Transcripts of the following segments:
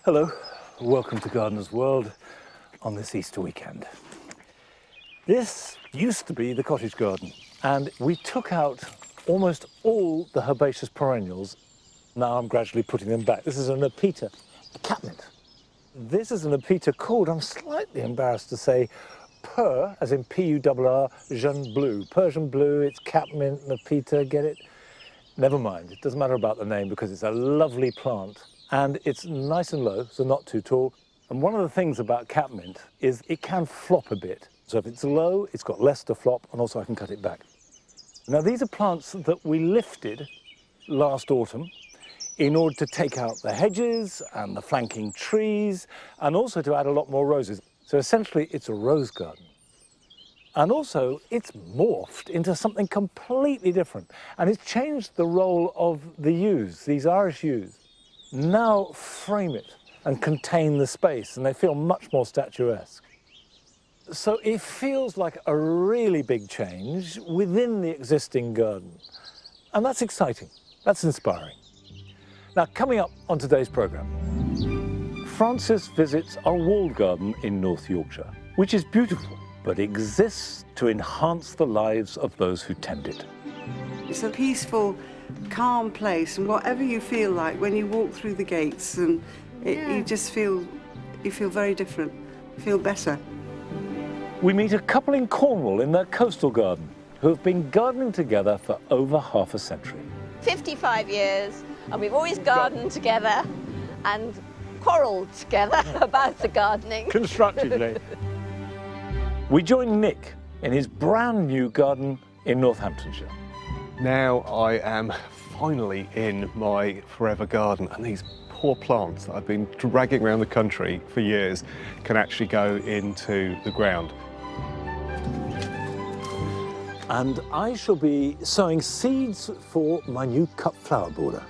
Hello, welcome to Gardener's World on this Easter weekend. This used to be the cottage garden, and we took out almost all the herbaceous perennials. Now I'm gradually putting them back. This is an Apita, a catmint. This is an Apita called, I'm slightly embarrassed to say, as in P-U-R-R, Jeune Bleu. Persian blue, it's catmint, Apita, get it? Never mind, it doesn't matter about the name because it's a lovely plant. And it's nice and low, so not too tall. And one of the things about catmint is it can flop a bit. So if it's low, it's got less to flop, and also I can cut it back. Now these are plants that we lifted last autumn in order to take out the hedges and the flanking trees, and also to add a lot more roses. So essentially it's a rose garden. And also it's morphed into something completely different. And it's changed the role of the yews, these Irish yews. Now frame it and contain the space, and they feel much more statuesque. So it feels like a really big change within the existing garden. And that's exciting, that's inspiring. Now, coming up on today's programme, Francis visits our walled garden in North Yorkshire, which is beautiful, but exists to enhance the lives of those who tend it. It's a peaceful, calm place, and whatever you feel like when you walk through the gates, and you just feel very different, feel better. We meet a couple in Cornwall in their coastal garden who have been gardening together for over half a century. 55 years, and we've always gardened together and quarrelled together about the gardening. Constructively. We join Nick in his brand new garden in Northamptonshire. Now I am finally in my forever garden, and these poor plants that I've been dragging around the country for years can actually go into the ground. And I shall be sowing seeds for my new cut flower border.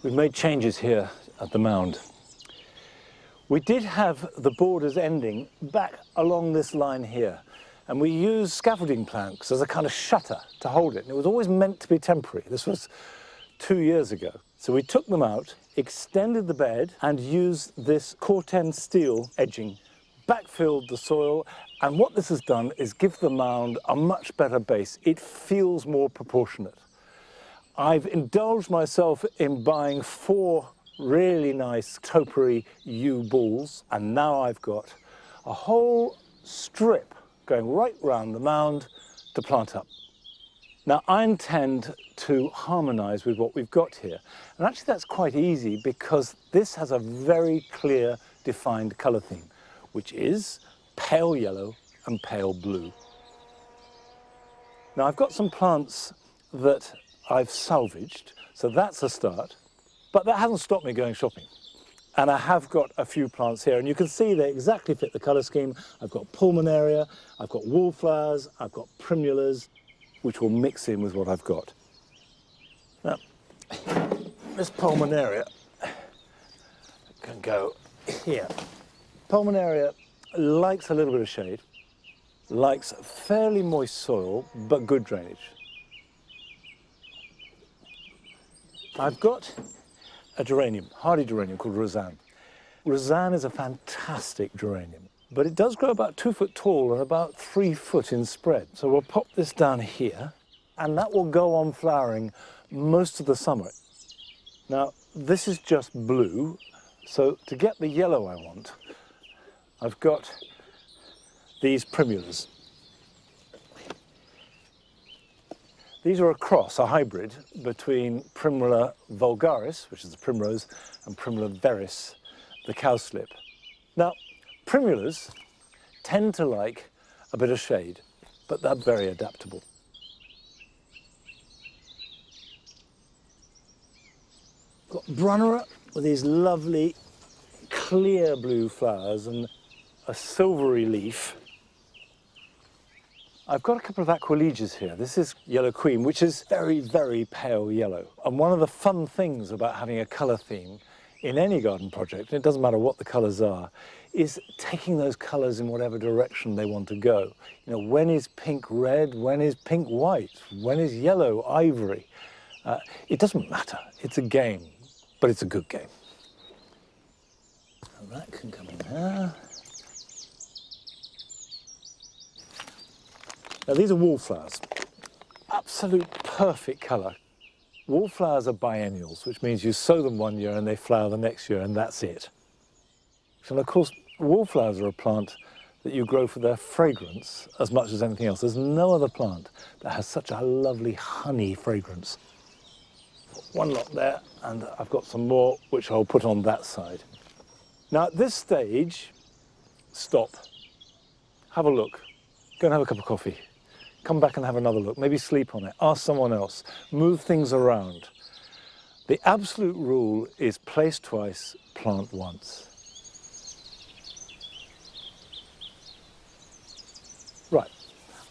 We've made changes here at the Mound. We did have the borders ending back along this line here, and we used scaffolding planks as a kind of shutter to hold it, and it was always meant to be temporary. This was 2 years ago. So we took them out, extended the bed, and used this corten steel edging, backfilled the soil, and what this has done is give the mound a much better base. It feels more proportionate. I've indulged myself in buying 4 really nice topiary yew balls, and now I've got a whole strip going right round the mound to plant up. Now I intend to harmonise with what we've got here, and actually that's quite easy because this has a very clear defined colour theme, which is pale yellow and pale blue. Now I've got some plants that I've salvaged, so that's a start, but that hasn't stopped me going shopping. And I have got a few plants here, and you can see they exactly fit the colour scheme. I've got pulmonaria, I've got wallflowers, I've got primulas, which will mix in with what I've got. Now, this pulmonaria can go here. Pulmonaria likes a little bit of shade, likes fairly moist soil, but good drainage. I've got a geranium, hardy geranium called Roseanne. Roseanne is a fantastic geranium, but it does grow about 2 foot tall and about 3 foot in spread. So we'll pop this down here, and that will go on flowering most of the summer. Now, this is just blue, so to get the yellow I want, I've got these primulas. These are a cross, a hybrid, between Primula vulgaris, which is the primrose, and Primula veris, the cowslip. Now, primulas tend to like a bit of shade, but they're very adaptable. Got Brunnera with these lovely clear blue flowers and a silvery leaf. I've got a couple of Aquilegias here. This is Yellow Queen, which is very, very pale yellow. And one of the fun things about having a colour theme in any garden project, and it doesn't matter what the colours are, is taking those colours in whatever direction they want to go. You know, when is pink red? When is pink white? When is yellow ivory? It doesn't matter. It's a game, but it's a good game. And that can come in there. Now these are wallflowers. Absolute perfect colour. Wallflowers are biennials, which means you sow them one year and they flower the next year, and that's it. And of course, wallflowers are a plant that you grow for their fragrance as much as anything else. There's no other plant that has such a lovely honey fragrance. One lot there, and I've got some more which I'll put on that side. Now at this stage, stop, have a look, go and have a cup of coffee. Come back and have another look, maybe sleep on it, ask someone else, move things around. The absolute rule is place twice, plant once. Right,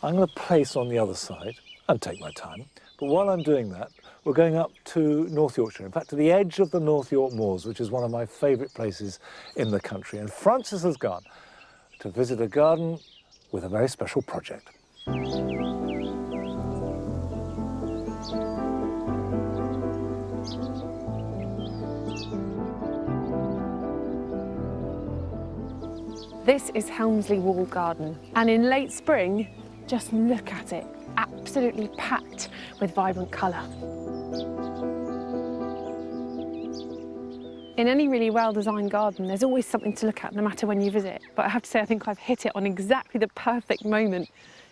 I'm going to place on the other side and take my time, but while I'm doing that, we're going up to North Yorkshire, in fact to the edge of the North York Moors, which is one of my favourite places in the country, and Francis has gone to visit a garden with a very special project. This is Helmsley Walled Garden, and in late spring, just look at it, absolutely packed with vibrant colour. In any really well-designed garden, there's always something to look at, no matter when you visit. But I have to say, I think I've hit it on exactly the perfect moment.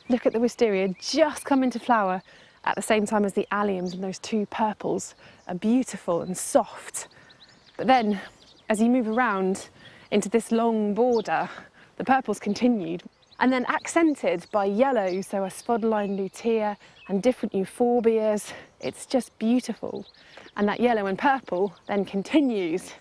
Look at the wisteria just come into flower at the same time as the alliums, and those two purples are beautiful and soft. But then, as you move around into this long border, the purples continued, and then accented by yellow, so a spodoline lutea and different euphorbias. It's just beautiful. And that yellow and purple then continues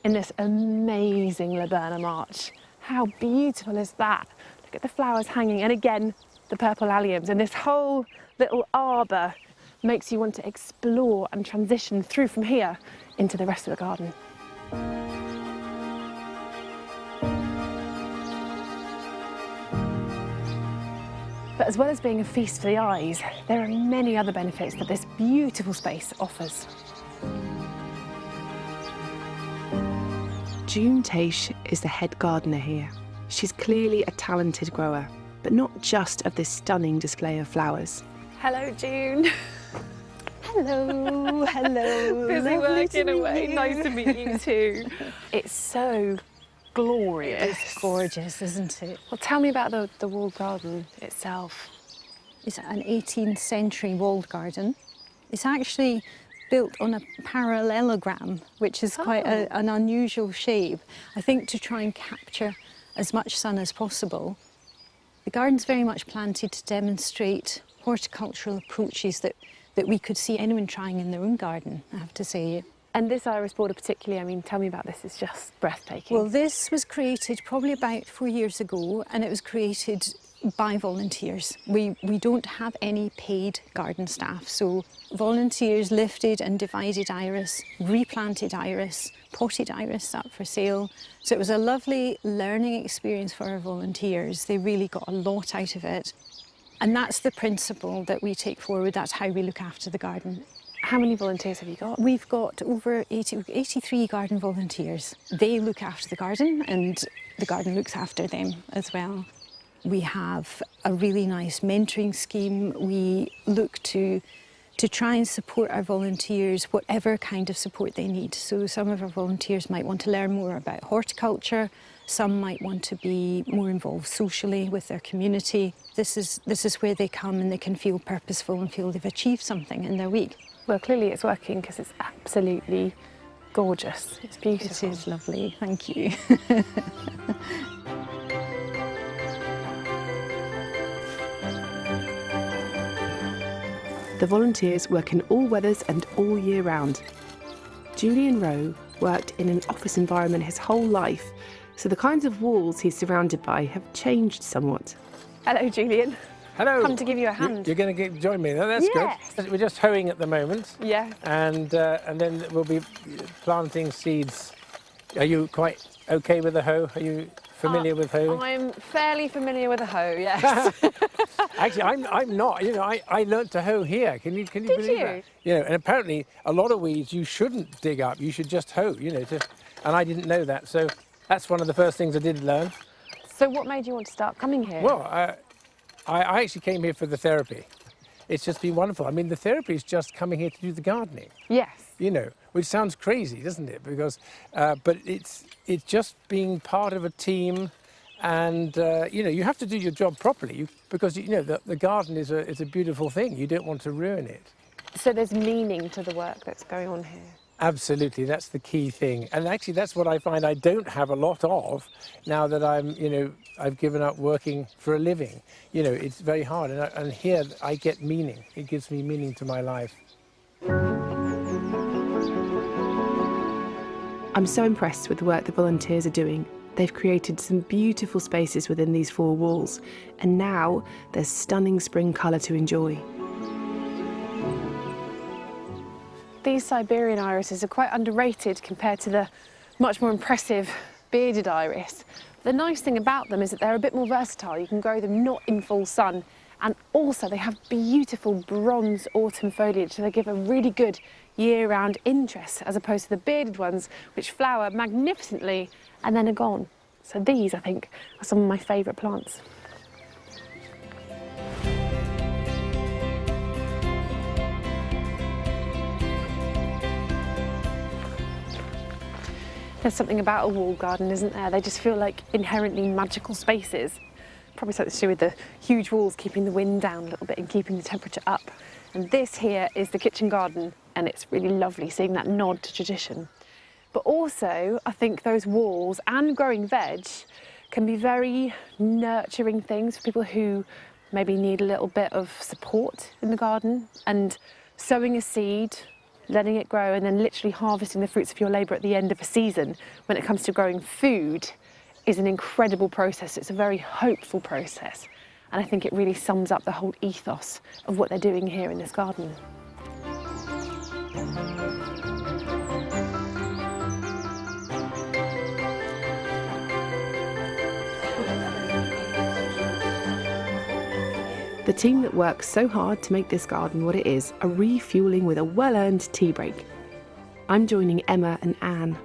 in this amazing laburnum arch. How beautiful is that? Look at the flowers hanging, and again, the purple alliums, and this whole little arbour makes you want to explore and transition through from here into the rest of the garden. But as well as being a feast for the eyes, there are many other benefits that this beautiful space offers. June Taish is the head gardener here. She's clearly a talented grower, but not just of this stunning display of flowers. Hello, June. Hello, hello. Busy Lovely working to meet away. you. Nice to meet you too. It's so glorious. It's gorgeous, isn't it? Well, tell me about the walled garden itself. It's an 18th century walled garden. It's actually built on a parallelogram, which is quite an unusual shape, I think, to try and capture as much sun as possible. The garden's very much planted to demonstrate horticultural approaches that we could see anyone trying in their own garden, I have to say. And this iris border particularly, I mean, tell me about this, it's just breathtaking. Well, this was created probably about 4 years ago, and it was created by volunteers. We don't have any paid garden staff, so volunteers lifted and divided iris, replanted iris, potted iris up for sale. So it was a lovely learning experience for our volunteers. They really got a lot out of it. And that's the principle that we take forward. That's how we look after the garden. How many volunteers have you got? We've got over 83 garden volunteers. They look after the garden and the garden looks after them as well. We have a really nice mentoring scheme. We look to try and support our volunteers, whatever kind of support they need. So some of our volunteers might want to learn more about horticulture. Some might want to be more involved socially with their community. This is where they come and they can feel purposeful and feel they've achieved something in their week. Well, clearly it's working because it's absolutely gorgeous. It's beautiful. It is lovely, thank you. The volunteers work in all weathers and all year round. Julian Rowe worked in an office environment his whole life, so the kinds of walls he's surrounded by have changed somewhat. Hello, Julian. Hello. come to give you a hand. You're going to join me. That's Yes. good. We're just hoeing at the moment. Yeah. And then we'll be planting seeds. Are you quite okay with the hoe? Are you familiar with hoeing? I'm fairly familiar with a hoe, yes. Actually, I'm not. You know, I learnt to hoe here. Can you believe you? that? You know, and apparently a lot of weeds you shouldn't dig up. You should just hoe. You know, and I didn't know that. So that's one of the first things I did learn. So what made you want to start coming here? Well, I actually came here for the therapy. It's just been wonderful. I mean, the therapy is just coming here to do the gardening. Yes. You know, which sounds crazy, doesn't it? Because, but it's just being part of a team, and you know, you have to do your job properly because you know the garden is a beautiful thing. You don't want to ruin it. So there's meaning to the work that's going on here. Absolutely, that's the key thing. And actually, that's what I find I don't have a lot of now that I've given up working for a living. You know, it's very hard, and here I get meaning. It gives me meaning to my life. I'm so impressed with the work the volunteers are doing. They've created some beautiful spaces within these four walls, and now there's stunning spring colour to enjoy. These Siberian irises are quite underrated compared to the much more impressive bearded iris. The nice thing about them is that they're a bit more versatile. You can grow them not in full sun, and also they have beautiful bronze autumn foliage, so they give a really good year-round interest as opposed to the bearded ones which flower magnificently and then are gone. So these, I think, are some of my favourite plants. There's something about a walled garden, isn't there? They just feel like inherently magical spaces. Probably something to do with the huge walls keeping the wind down a little bit and keeping the temperature up. And this here is the kitchen garden, and it's really lovely seeing that nod to tradition. But also, I think those walls and growing veg can be very nurturing things for people who maybe need a little bit of support in the garden, and sowing a seed, letting it grow, and then literally harvesting the fruits of your labour at the end of a season when it comes to growing food is an incredible process. It's a very hopeful process, and I think it really sums up the whole ethos of what they're doing here in this garden. The team that works so hard to make this garden what it is are refueling with a well-earned tea break. I'm joining Emma and Anne.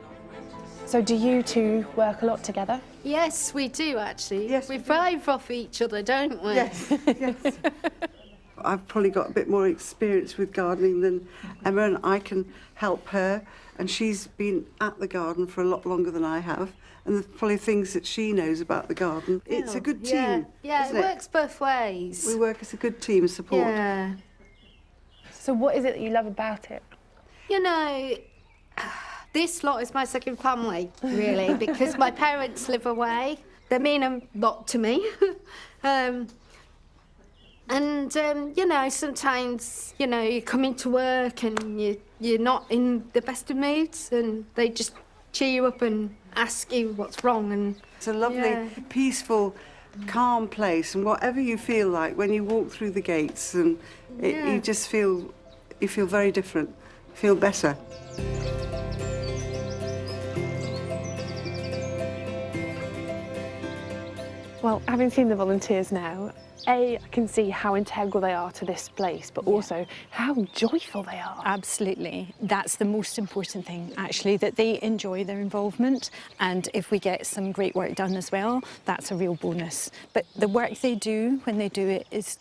So do you two work a lot together? Yes, we do actually. Yes, we thrive off each other, don't we? Yes, yes. I've probably got a bit more experience with gardening than Emma, and I can help her. And she's been at the garden for a lot longer than I have. And there's probably things that she knows about the garden. It's a good team. Yeah, isn't it works both ways. We work as a good team support. Yeah. So what is it that you love about it? You know, this lot is my second family, really, because my parents live away. They mean a lot to me. You know, sometimes, you know, you come into work and you're not in the best of moods, and they just cheer you up and ask you what's wrong. And It's a lovely, peaceful, calm place, and whatever you feel like when you walk through the gates, and you just feel very different, feel better. Well, having seen the volunteers now, I can see how integral they are to this place, but also how joyful they are. Absolutely. That's the most important thing, actually, that they enjoy their involvement. And if we get some great work done as well, that's a real bonus. But the work they do when they do it is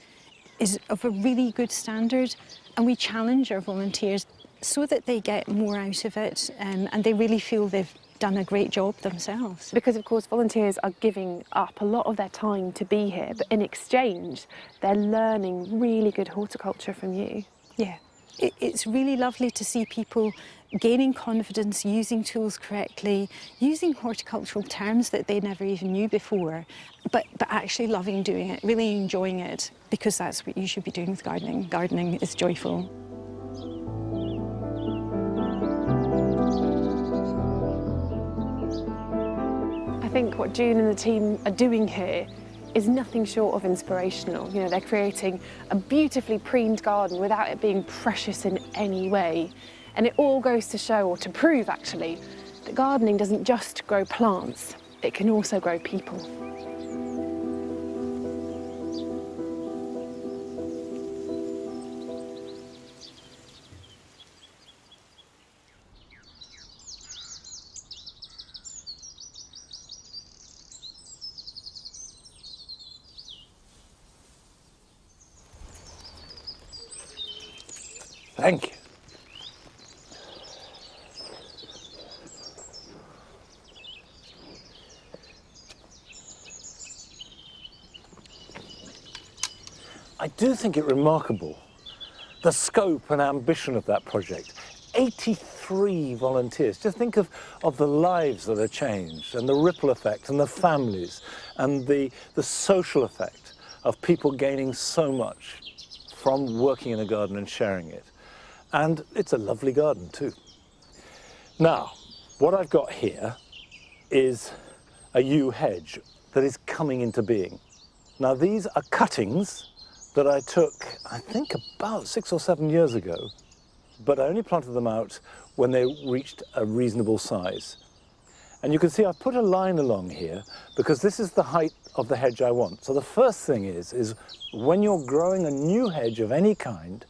of a really good standard. And we challenge our volunteers so that they get more out of it, and they really feel they've done a great job themselves. Because, of course, volunteers are giving up a lot of their time to be here, but in exchange, they're learning really good horticulture from you. Yeah, it's really lovely to see people gaining confidence, using tools correctly, using horticultural terms that they never even knew before, but actually loving doing it, really enjoying it, because that's what you should be doing with gardening. Gardening is joyful. I think what June and the team are doing here is nothing short of inspirational. You know, they're creating a beautifully preened garden without it being precious in any way. And it all goes to show, or to prove actually, that gardening doesn't just grow plants, it can also grow people. Thank you. I do think it remarkable, the scope and ambition of that project. 83 volunteers. Just think of the lives that are changed and the ripple effect and the families and the social effect of people gaining so much from working in a garden and sharing it. And it's a lovely garden too. Now, what I've got here is a yew hedge that is coming into being. Now, these are cuttings that I took, I think, about 6 or 7 years ago, but I only planted them out when they reached a reasonable size. And you can see I've put a line along here because this is the height of the hedge I want. So the first thing is when you're growing a new hedge of any kind,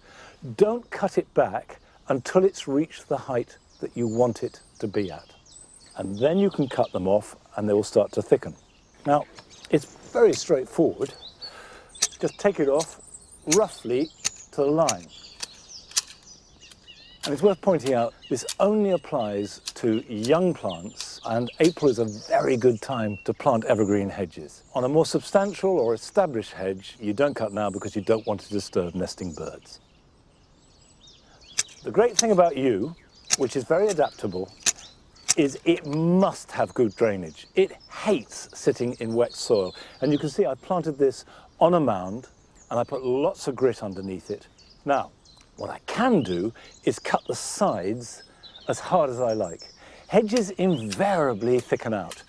don't cut it back until it's reached the height that you want it to be at. And then you can cut them off and they will start to thicken. Now, it's very straightforward. Just take it off roughly to the line. And it's worth pointing out, this only applies to young plants, and April is a very good time to plant evergreen hedges. On a more substantial or established hedge, you don't cut now because you don't want to disturb nesting birds. The great thing about yew, which is very adaptable, is it must have good drainage. It hates sitting in wet soil. And you can see I planted this on a mound and I put lots of grit underneath it. Now, what I can do is cut the sides as hard as I like. Hedges invariably thicken out.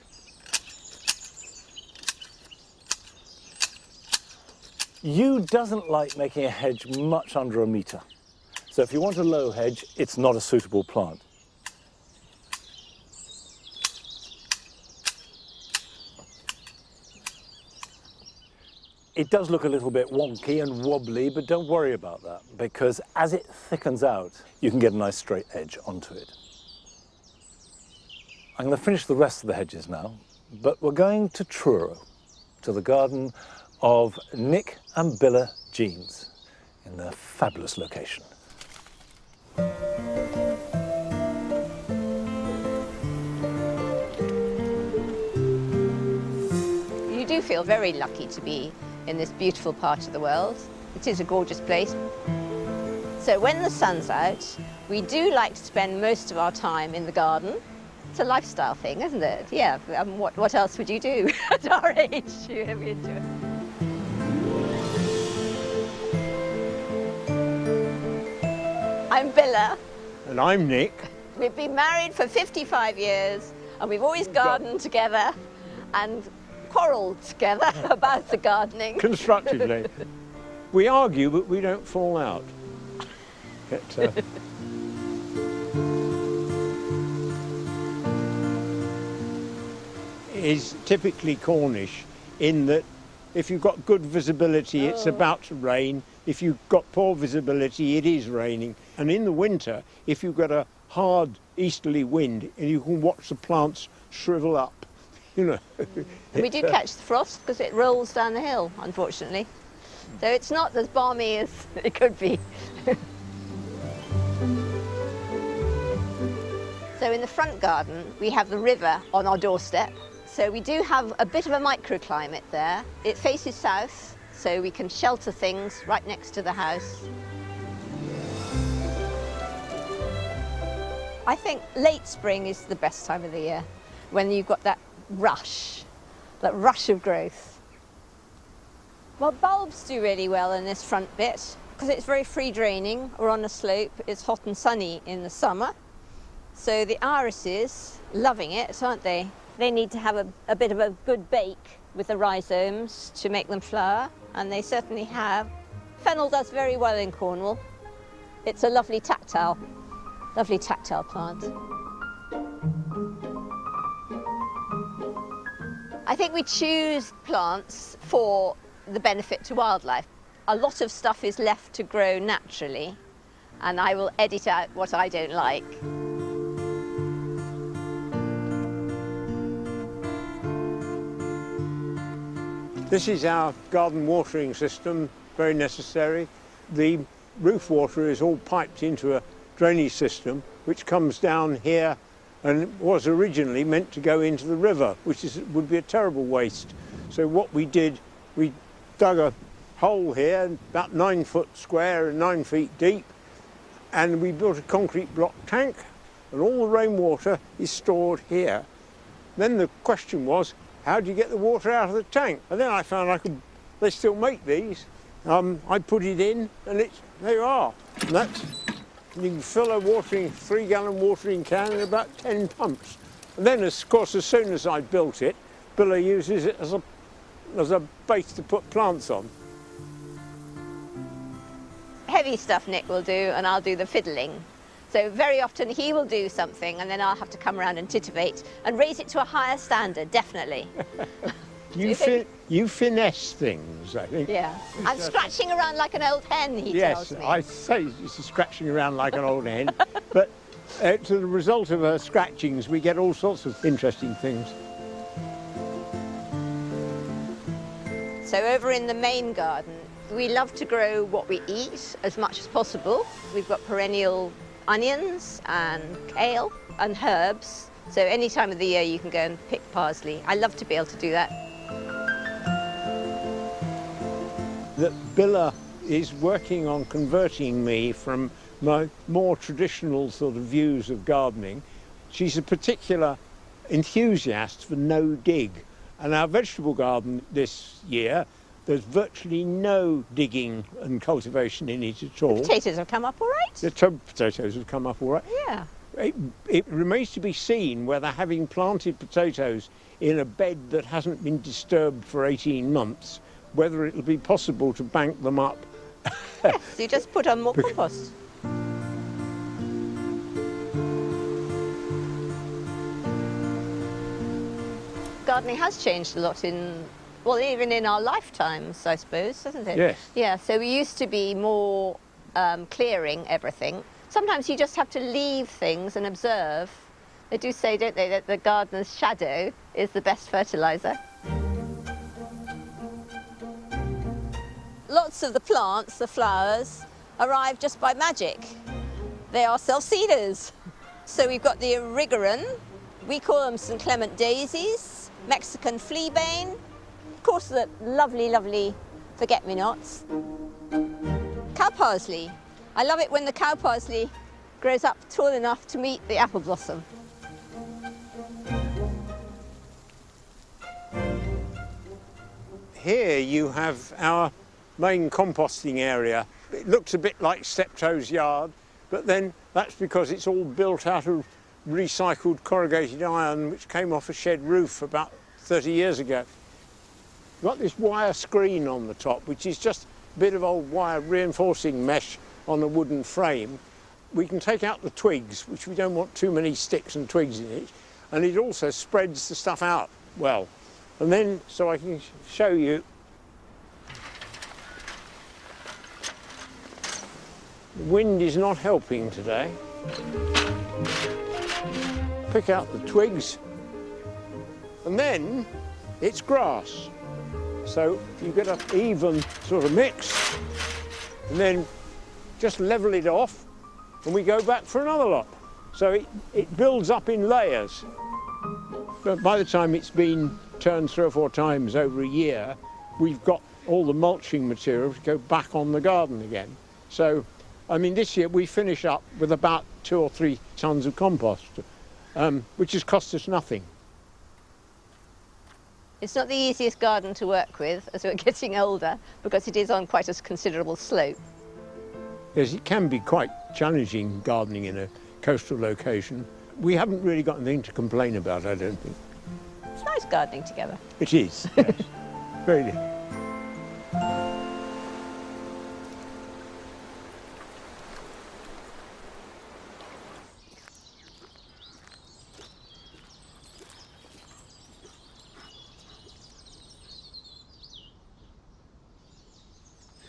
Yew doesn't like making a hedge much under 1 metre. So if you want a low hedge, it's not a suitable plant. It does look a little bit wonky and wobbly, but don't worry about that, because as it thickens out, you can get a nice straight edge onto it. I'm going to finish the rest of the hedges now, but we're going to Truro, to the garden of Nick and Billa Jeans, in a fabulous location. You do feel very lucky to be in this beautiful part of the world. It is a gorgeous place. So when the sun's out, we do like to spend most of our time in the garden. It's a lifestyle thing, isn't it? Yeah, what else would you do at our age? You're into it. I'm Billa. And I'm Nick. We've been married for 55 years and we've always gardened together and quarrelled together about the gardening. Constructively. We argue, but we don't fall out. It is typically Cornish in that if you've got good visibility, it's about to rain. If you've got poor visibility, it is raining. And in the winter, if you've got a hard easterly wind, and you can watch the plants shrivel up. You know. We do catch the frost because it rolls down the hill, unfortunately. So it's not as balmy as it could be. So in the front garden, we have the river on our doorstep. So we do have a bit of a microclimate there. It faces south, so we can shelter things right next to the house. I think late spring is the best time of the year, when you've got that rush of growth. Well, bulbs do really well in this front bit because it's very free draining. We're on a slope, it's hot and sunny in the summer. So the irises, loving it, aren't they? They need to have a bit of a good bake with the rhizomes to make them flower, and they certainly have. Fennel does very well in Cornwall. It's a lovely tactile plant. I think we choose plants for the benefit to wildlife. A lot of stuff is left to grow naturally, and I will edit out what I don't like. This is our garden watering system, very necessary. The roof water is all piped into a drainage system which comes down here and was originally meant to go into the river, which would be a terrible waste. So what we did, we dug a hole here about 9 foot square and 9 feet deep, and we built a concrete block tank, and all the rainwater is stored here. Then the question was, how do you get the water out of the tank? And then I found they still make these. I put it in, and there you are. And you can fill a 3-gallon watering can in about 10 pumps. And then, of course, as soon as I built it, Billa uses it as a base to put plants on. Heavy stuff Nick will do, and I'll do the fiddling. So very often he will do something, and then I'll have to come around and titivate and raise it to a higher standard, definitely. You finesse things, I think. Yeah. I'm scratching around like an old hen, he tells me. Yes, I say it's scratching around like an old hen. But to the result of her scratchings, we get all sorts of interesting things. So over in the main garden, we love to grow what we eat as much as possible. We've got perennial onions and kale and herbs. So any time of the year you can go and pick parsley. I love to be able to do that. That Billa is working on converting me from my more traditional sort of views of gardening. She's a particular enthusiast for no dig. And our vegetable garden this year, there's virtually no digging and cultivation in it at all. The potatoes have come up all right. The potatoes have come up all right. Yeah. It remains to be seen whether having planted potatoes in a bed that hasn't been disturbed for 18 months, whether it'll be possible to bank them up. Yes, you just put on more compost. Gardening has changed a lot even in our lifetimes, I suppose, hasn't it? Yes. Yeah, so we used to be more clearing everything. Sometimes you just have to leave things and observe. They do say, don't they, that the gardener's shadow is the best fertiliser. Lots of the plants, the flowers, arrive just by magic. They are self-seeders. So we've got the erigeron, we call them St. Clement daisies, Mexican fleabane, of course the lovely, lovely forget-me-nots. Cow parsley. I love it when the cow parsley grows up tall enough to meet the apple blossom. Here you have our main composting area. It looks a bit like Steptoe's yard, but then that's because it's all built out of recycled corrugated iron which came off a shed roof about 30 years ago. We've got this wire screen on the top, which is just a bit of old wire reinforcing mesh on a wooden frame. We can take out the twigs, which we don't want too many sticks and twigs in it, and it also spreads the stuff out well. And then, so I can show you, the wind is not helping today. Pick out the twigs, and then it's grass. So you get an even sort of mix, and then just level it off, and we go back for another lot. So it builds up in layers. But by the time it's been turned 3 or 4 times over a year, we've got all the mulching material to go back on the garden again. So, I mean, this year we finish up with about 2 or 3 tons of compost, which has cost us nothing. It's not the easiest garden to work with as we're getting older because it is on quite a considerable slope. Yes, it can be quite challenging gardening in a coastal location. We haven't really got anything to complain about, I don't think. It's nice nice gardening together. It is, yes. Very nice.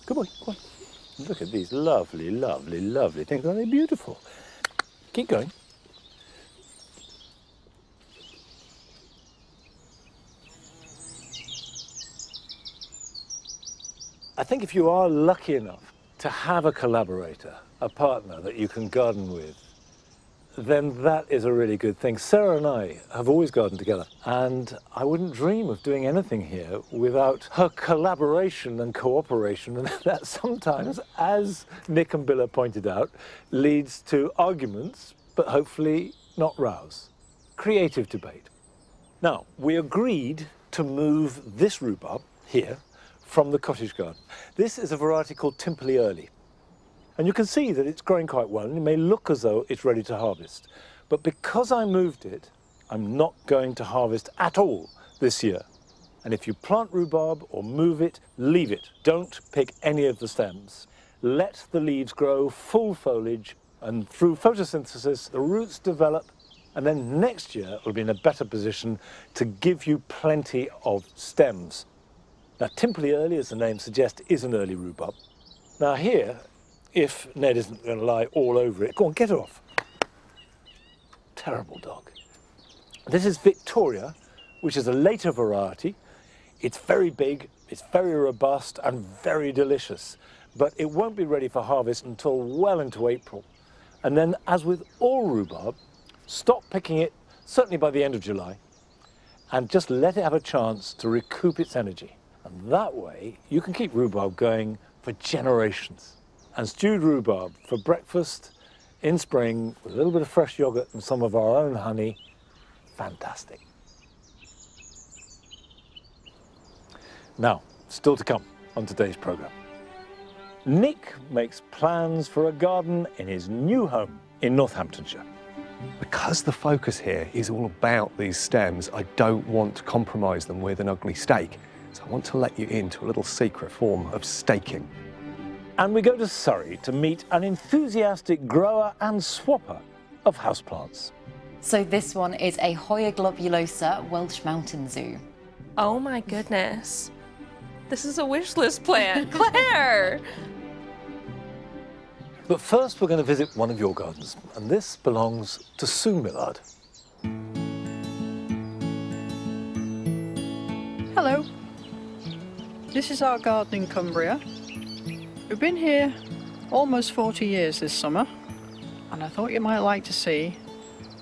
Good boy, come on. Look at these lovely, lovely, lovely things. Aren't they beautiful? Keep going. I think if you are lucky enough to have a collaborator, a partner that you can garden with, then that is a really good thing. Sarah and I have always gardened together, and I wouldn't dream of doing anything here without her collaboration and cooperation, and that sometimes, as Nick and Billa pointed out, leads to arguments, but hopefully not rows. Creative debate. Now, we agreed to move this rhubarb here from the cottage garden. This is a variety called Timperley Early. And you can see that it's growing quite well, and it may look as though it's ready to harvest. But because I moved it, I'm not going to harvest at all this year. And if you plant rhubarb or move it, leave it. Don't pick any of the stems. Let the leaves grow full foliage, and through photosynthesis, the roots develop, and then next year we'll be in a better position to give you plenty of stems. Now, Timperley Early, as the name suggests, is an early rhubarb. Now here, if Ned isn't going to lie all over it, go on, get off. Terrible dog. This is Victoria, which is a later variety. It's very big, it's very robust and very delicious, but it won't be ready for harvest until well into April. And then, as with all rhubarb, stop picking it, certainly by the end of July, and just let it have a chance to recoup its energy. And that way, you can keep rhubarb going for generations. And stewed rhubarb for breakfast in spring with a little bit of fresh yogurt and some of our own honey, fantastic. Now, still to come on today's programme. Nick makes plans for a garden in his new home in Northamptonshire. Because the focus here is all about these stems, I don't want to compromise them with an ugly stake. So I want to let you into a little secret form of staking. And we go to Surrey to meet an enthusiastic grower and swapper of houseplants. So this one is a Hoya globulosa Welsh mountain zoo. Oh my goodness. This is a wish list plant, Claire! But first we're going to visit one of your gardens, and this belongs to Sue Millard. Hello. This is our garden in Cumbria. We've been here almost 40 years this summer, and I thought you might like to see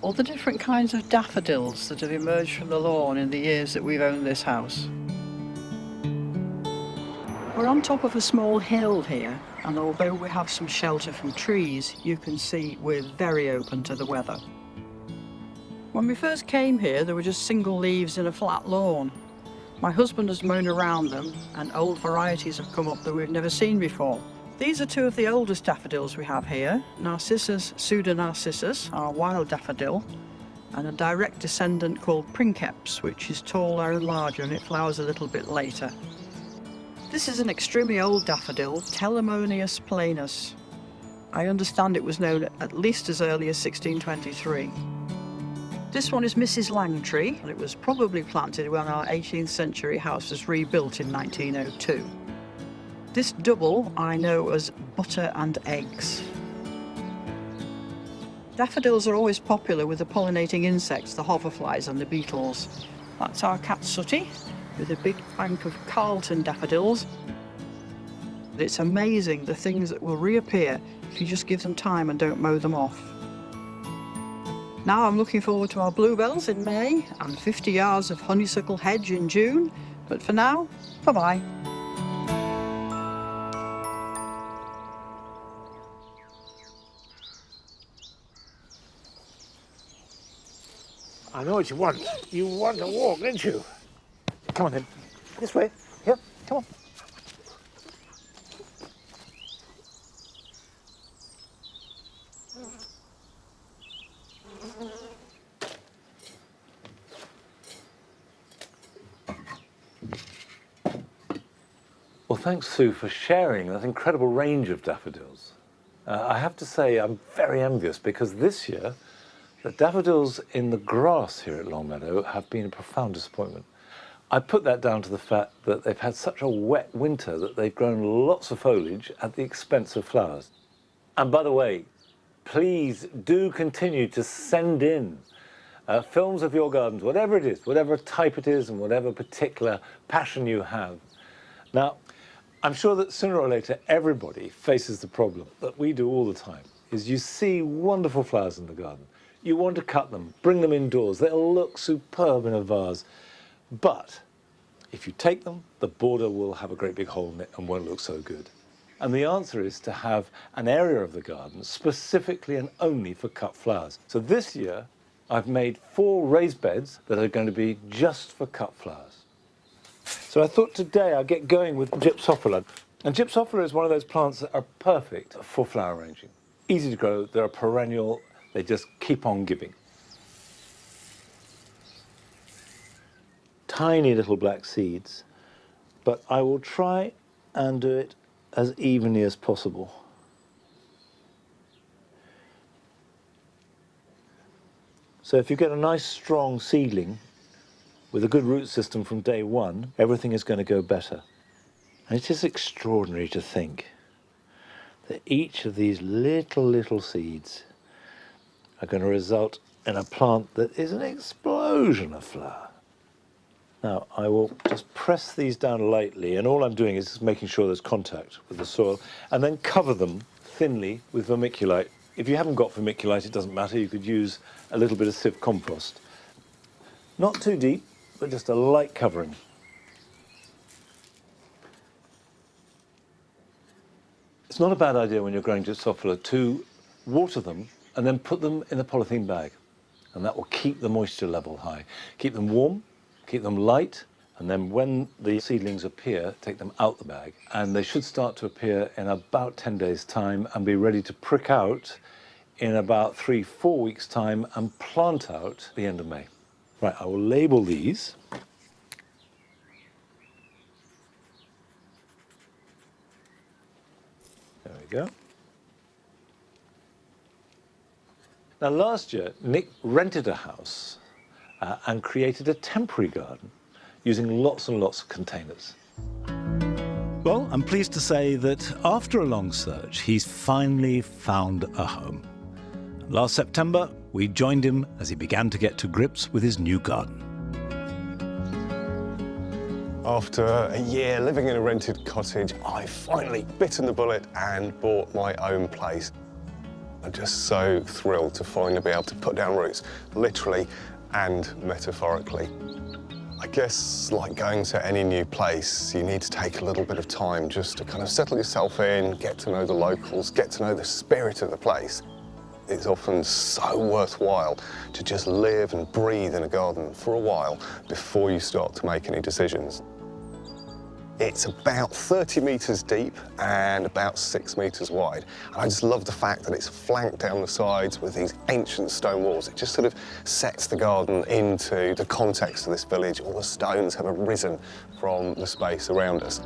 all the different kinds of daffodils that have emerged from the lawn in the years that we've owned this house. We're on top of a small hill here, and although we have some shelter from trees, you can see we're very open to the weather. When we first came here, there were just single leaves in a flat lawn. My husband has mown around them, and old varieties have come up that we've never seen before. These are two of the oldest daffodils we have here, Narcissus pseudonarcissus, our wild daffodil, and a direct descendant called princeps, which is taller and larger, and it flowers a little bit later. This is an extremely old daffodil, Telemonius planus. I understand it was known at least as early as 1623. This one is Mrs. Langtree, and it was probably planted when our 18th century house was rebuilt in 1902. This double I know as butter and eggs. Daffodils are always popular with the pollinating insects, the hoverflies and the beetles. That's our cat Sooty, with a big bank of Carlton daffodils. It's amazing the things that will reappear if you just give them time and don't mow them off. Now I'm looking forward to our bluebells in May and 50 yards of honeysuckle hedge in June. But for now, bye-bye. I know what you want. You want to walk, don't you? Come on then. This way. Here, come on. Well, thanks, Sue, for sharing that incredible range of daffodils. I have to say I'm very envious because this year the daffodils in the grass here at Longmeadow have been a profound disappointment. I put that down to the fact that they've had such a wet winter that they've grown lots of foliage at the expense of flowers. And by the way, please do continue to send in films of your gardens, whatever it is, whatever type it is and whatever particular passion you have. Now, I'm sure that sooner or later everybody faces the problem that we do all the time, is you see wonderful flowers in the garden. You want to cut them, bring them indoors, they'll look superb in a vase. But if you take them, the border will have a great big hole in it and won't look so good. And the answer is to have an area of the garden specifically and only for cut flowers. So this year, I've made 4 raised beds that are going to be just for cut flowers. So I thought today I'd get going with Gypsophila. And Gypsophila is one of those plants that are perfect for flower arranging. Easy to grow, they're a perennial, they just keep on giving. Tiny little black seeds, but I will try and do it as evenly as possible. So if you get a nice strong seedling with a good root system from day one, everything is going to go better. And it is extraordinary to think that each of these little seeds are going to result in a plant that is an explosion of flower. Now, I will just press these down lightly, and all I'm doing is just making sure there's contact with the soil, and then cover them thinly with vermiculite. If you haven't got vermiculite, it doesn't matter. You could use a little bit of sieve compost. Not too deep, but just a light covering. It's not a bad idea when you're growing Gypsophila to water them and then put them in a polythene bag, and that will keep the moisture level high. Keep them warm, keep them light, and then when the seedlings appear, take them out the bag. And they should start to appear in about 10 days' time and be ready to prick out in about 3-4 weeks' time and plant out the end of May. Right, I will label these. There we go. Now, last year, Nick rented a house and created a temporary garden using lots and lots of containers. Well, I'm pleased to say that after a long search, he's finally found a home. Last September, we joined him as he began to get to grips with his new garden. After a year living in a rented cottage, I finally bitten the bullet and bought my own place. I'm just so thrilled to finally be able to put down roots, literally and metaphorically. I guess, like going to any new place, you need to take a little bit of time just to kind of settle yourself in, get to know the locals, get to know the spirit of the place. It's often so worthwhile to just live and breathe in a garden for a while before you start to make any decisions. It's about 30 metres deep and about 6 metres wide. And I just love the fact that it's flanked down the sides with these ancient stone walls. It just sort of sets the garden into the context of this village. All the stones have arisen from the space around us.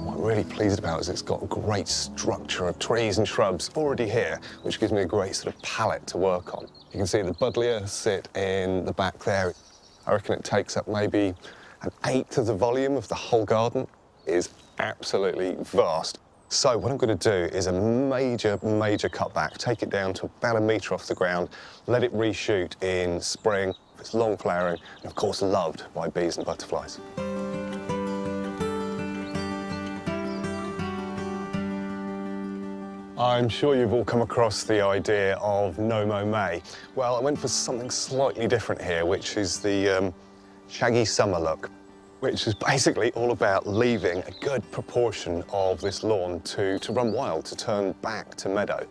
What I'm really pleased about is it's got a great structure of trees and shrubs already here, which gives me a great sort of palette to work on. You can see the buddleia sit in the back there. I reckon it takes up maybe 1/8 of the volume of the whole garden. It is absolutely vast. So what I'm going to do is a major cutback, take it down to about 1 metre off the ground, let it reshoot in spring. It's long flowering and, of course, loved by bees and butterflies. I'm sure you've all come across the idea of no mow May. Well, I went for something slightly different here, which is the shaggy summer look, which is basically all about leaving a good proportion of this lawn to run wild, to turn back to meadow.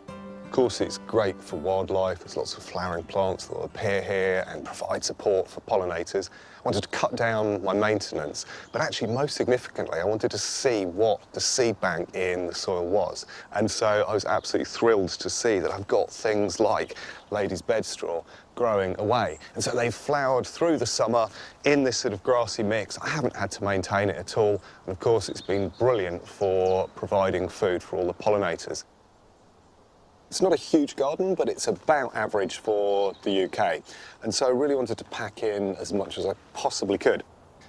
course, it's great for wildlife. There's lots of flowering plants that will appear here and provide support for pollinators. I wanted to cut down my maintenance, but actually most significantly, I wanted to see what the seed bank in the soil was. And so I was absolutely thrilled to see that I've got things like lady's bedstraw growing away. And so they've flowered through the summer in this sort of grassy mix. I haven't had to maintain it at all. And of course, it's been brilliant for providing food for all the pollinators. It's not a huge garden, but it's about average for the UK. And so I really wanted to pack in as much as I possibly could.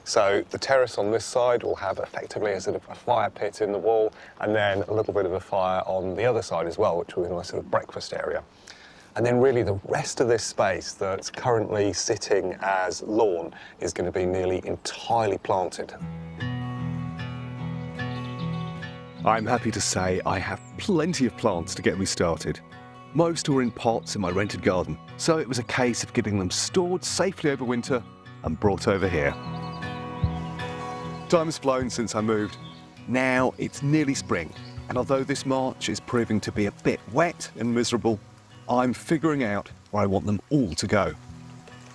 So the terrace on this side will have effectively a sort of a fire pit in the wall, and then a little bit of a fire on the other side as well, which will be a nice sort of breakfast area. And then really the rest of this space that's currently sitting as lawn is going to be nearly entirely planted. I'm happy to say I have plenty of plants to get me started. Most were in pots in my rented garden, so it was a case of getting them stored safely over winter and brought over here. Time has flown since I moved. Now it's nearly spring, and although this March is proving to be a bit wet and miserable, I'm figuring out where I want them all to go.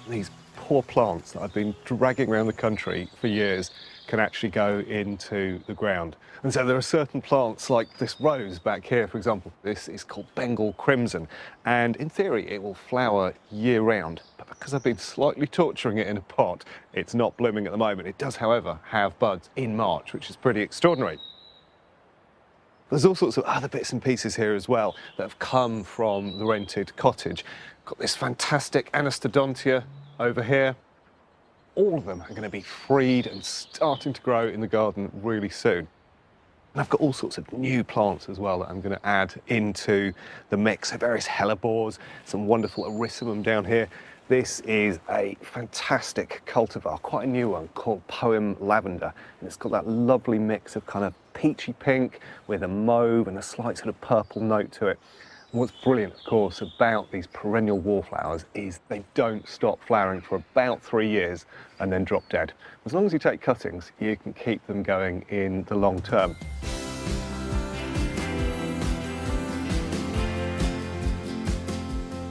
These poor plants that I've been dragging around the country for years can actually go into the ground. And so there are certain plants like this rose back here, for example. This is called Bengal Crimson, and in theory it will flower year round. But because I've been slightly torturing it in a pot, it's not blooming at the moment. It does, however, have buds in March, which is pretty extraordinary. There's all sorts of other bits and pieces here as well that have come from the rented cottage. Got this fantastic Anastodontia over here. All of them are going to be freed and starting to grow in the garden really soon. And I've got all sorts of new plants as well that I'm going to add into the mix. So various hellebores, some wonderful erysimum down here. This is a fantastic cultivar, quite a new one, called Poem Lavender. And it's got that lovely mix of kind of peachy pink with a mauve and a slight sort of purple note to it. And what's brilliant, of course, about these perennial wallflowers is they don't stop flowering for about 3 years and then drop dead. As long as you take cuttings, you can keep them going in the long term.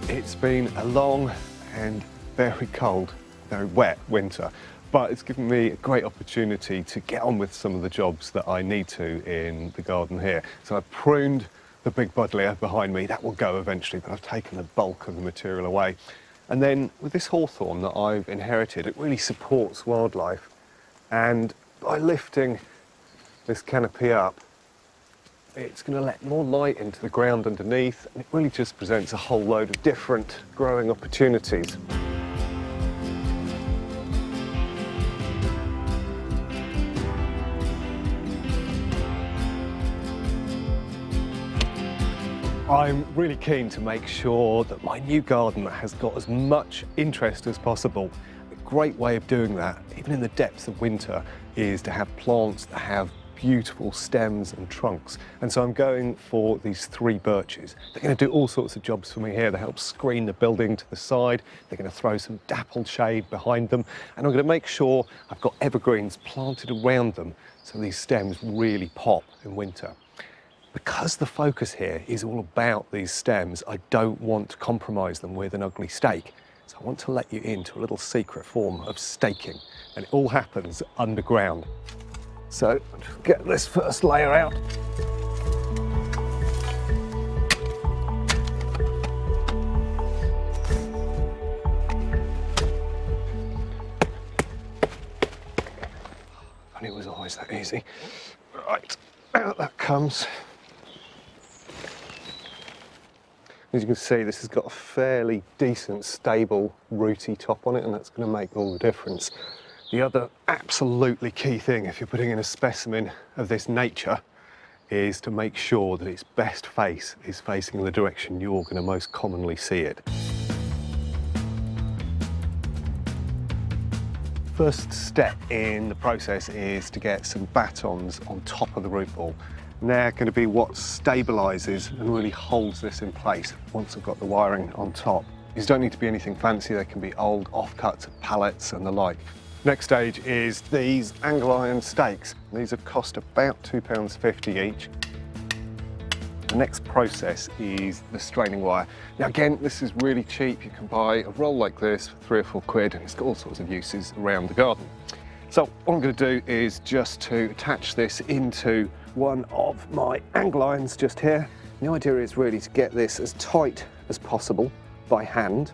It's been a long and very cold, very wet winter, but it's given me a great opportunity to get on with some of the jobs that I need to in the garden here. So I've pruned the big buddleia behind me. That will go eventually, but I've taken the bulk of the material away. And then with this hawthorn that I've inherited, it really supports wildlife. And by lifting this canopy up, it's going to let more light into the ground underneath, and it really just presents a whole load of different growing opportunities. I'm really keen to make sure that my new garden has got as much interest as possible. A great way of doing that, even in the depths of winter, is to have plants that have beautiful stems and trunks. And so I'm going for these 3 birches. They're going to do all sorts of jobs for me here. They help screen the building to the side. They're going to throw some dappled shade behind them. And I'm going to make sure I've got evergreens planted around them so these stems really pop in winter. Because the focus here is all about these stems, I don't want to compromise them with an ugly stake. So I want to let you into a little secret form of staking, and it all happens underground. So I'll just get this first layer out. And it was always that easy. Right, out that comes. As you can see, this has got a fairly decent, stable, rooty top on it, and that's going to make all the difference. The other absolutely key thing, if you're putting in a specimen of this nature, is to make sure that its best face is facing the direction you're going to most commonly see it. First step in the process is to get some batons on top of the root ball. And they're going to be what stabilises and really holds this in place once I've got the wiring on top. These don't need to be anything fancy, they can be old offcuts, pallets and the like. Next stage is these angle iron stakes. These have cost about £2.50 each. The next process is the straining wire. Now again, this is really cheap. You can buy a roll like this for 3 or 4 quid, and it's got all sorts of uses around the garden. So what I'm going to do is just to attach this into one of my angle irons just here. The idea is really to get this as tight as possible by hand.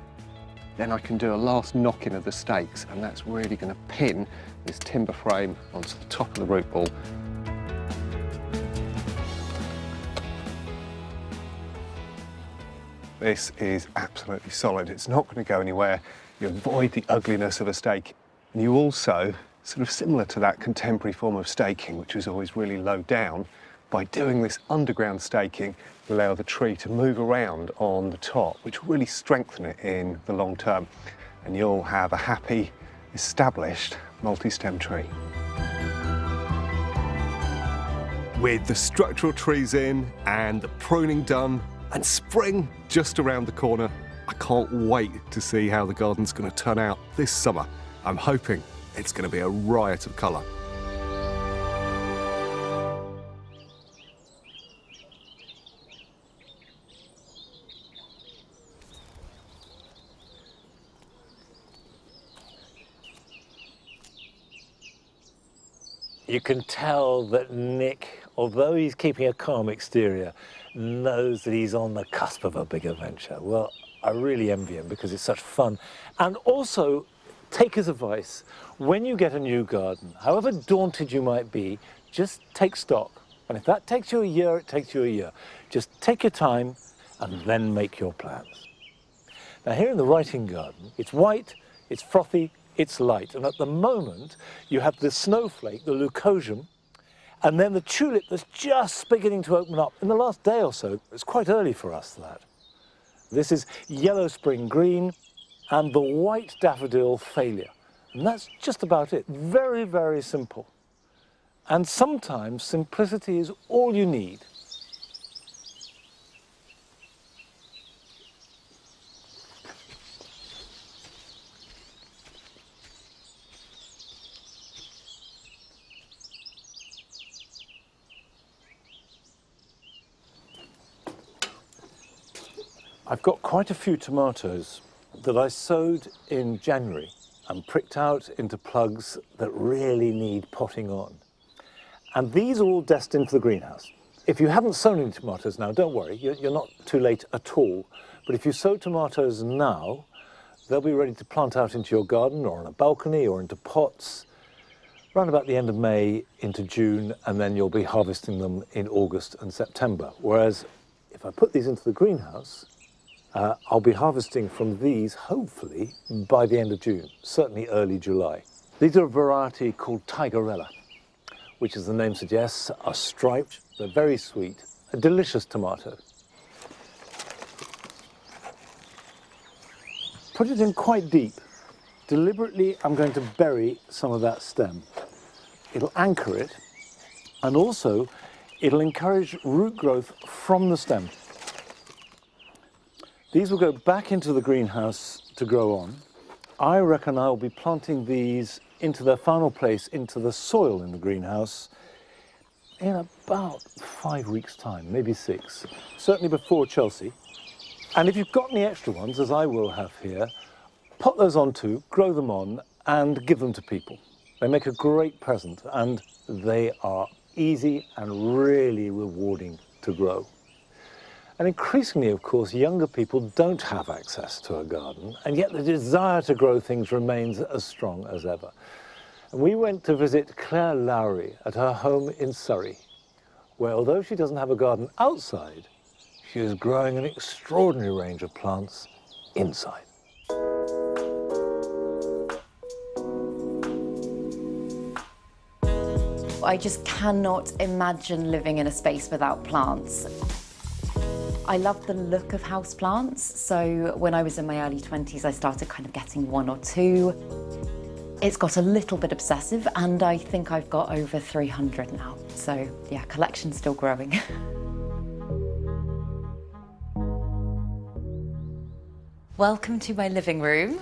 Then I can do a last knock-in of the stakes, and that's really going to pin this timber frame onto the top of the root ball. This is absolutely solid. It's not going to go anywhere. You avoid the ugliness of a stake. And you also, sort of similar to that contemporary form of staking, which is always really low down, by doing this underground staking, you allow the tree to move around on the top, which will really strengthen it in the long term. And you'll have a happy, established multi-stem tree. With the structural trees in and the pruning done and spring just around the corner, I can't wait to see how the garden's going to turn out this summer. I'm hoping it's going to be a riot of colour. You can tell that Nick, although he's keeping a calm exterior, knows that he's on the cusp of a big adventure. Well, I really envy him because it's such fun. And also, take his advice, when you get a new garden, however daunted you might be, just take stock. And if that takes you a year, it takes you a year. Just take your time and then make your plans. Now here in the writing garden, it's white, it's frothy, it's light. And at the moment, you have the snowflake, the leucosium, and then the tulip that's just beginning to open up in the last day or so. It's quite early for us, that. This is yellow spring green and the white daffodil failure. And that's just about it. Very, very simple. And sometimes simplicity is all you need. I've got quite a few tomatoes that I sowed in January and pricked out into plugs that really need potting on. And these are all destined for the greenhouse. If you haven't sown any tomatoes now, don't worry, you're not too late at all. But if you sow tomatoes now, they'll be ready to plant out into your garden or on a balcony or into pots around about the end of May into June, and then you'll be harvesting them in August and September. Whereas if I put these into the greenhouse, I'll be harvesting from these, hopefully, by the end of June, certainly early July. These are a variety called Tigerella, which, as the name suggests, are striped. They're very sweet, a delicious tomato. Put it in quite deep. Deliberately, I'm going to bury some of that stem. It'll anchor it, and also it'll encourage root growth from the stem. These will go back into the greenhouse to grow on. I reckon I'll be planting these into their final place, into the soil in the greenhouse, in about 5 weeks' time, maybe 6, certainly before Chelsea. And if you've got any extra ones, as I will have here, pop those on too, grow them on, and give them to people. They make a great present, and they are easy and really rewarding to grow. And increasingly, of course, younger people don't have access to a garden, and yet the desire to grow things remains as strong as ever. And we went to visit Claire Lowry at her home in Surrey, where although she doesn't have a garden outside, she is growing an extraordinary range of plants inside. I just cannot imagine living in a space without plants. I love the look of houseplants, so when I was in my early 20s I started kind of getting 1 or 2. It's got a little bit obsessive, and I think I've got over 300 now, so yeah, collection's still growing. Welcome to my living room.